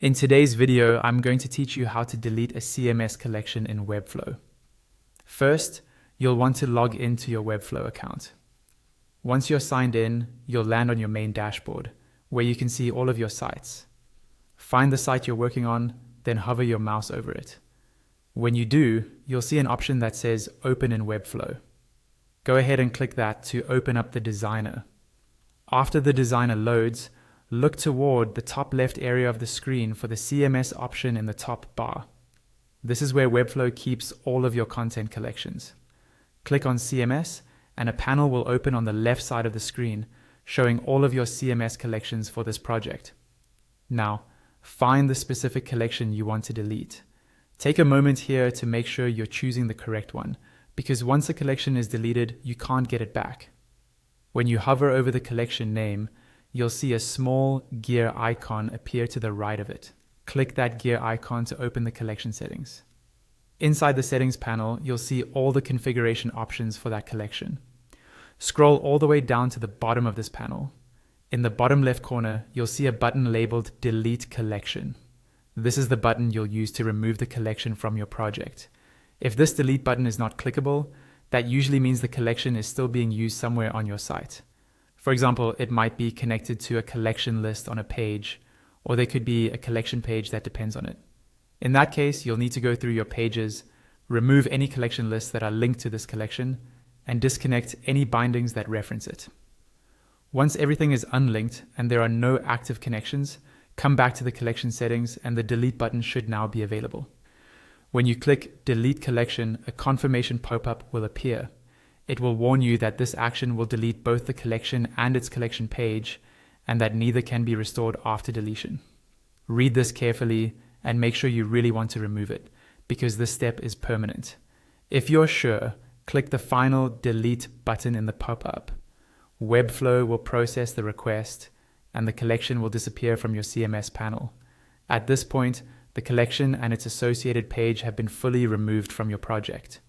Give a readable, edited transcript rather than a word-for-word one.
In today's video, I'm going to teach you how to delete a CMS collection in Webflow. First, you'll want to log into your Webflow account. Once you're signed in, you'll land on your main dashboard, where you can see all of your sites. Find the site you're working on, then hover your mouse over it. When you do, you'll see an option that says Open in Webflow. Go ahead and click that to open up the designer. After the designer loads, look toward the top left area of the screen for the CMS option in the top bar. This is where Webflow keeps all of your content collections. Click on CMS and a panel will open on the left side of the screen, showing all of your CMS collections for this project. Now, find the specific collection you want to delete. Take a moment here to make sure you're choosing the correct one, because once a collection is deleted, you can't get it back. When you hover over the collection name, you'll see a small gear icon appear to the right of it. Click that gear icon to open the collection settings. Inside the settings panel, you'll see all the configuration options for that collection. Scroll all the way down to the bottom of this panel. In the bottom left corner, you'll see a button labeled Delete Collection. This is the button you'll use to remove the collection from your project. If this delete button is not clickable, that usually means the collection is still being used somewhere on your site. For example, it might be connected to a collection list on a page, or there could be a collection page that depends on it. In that case, you'll need to go through your pages, remove any collection lists that are linked to this collection, and disconnect any bindings that reference it. Once everything is unlinked and there are no active connections, come back to the collection settings and the delete button should now be available. When you click Delete Collection, a confirmation pop-up will appear. It will warn you that this action will delete both the collection and its collection page, and that neither can be restored after deletion. Read this carefully and make sure you really want to remove it, because this step is permanent. If you're sure, click the final Delete button in the pop-up. Webflow will process the request, and the collection will disappear from your CMS panel. At this point, the collection and its associated page have been fully removed from your project.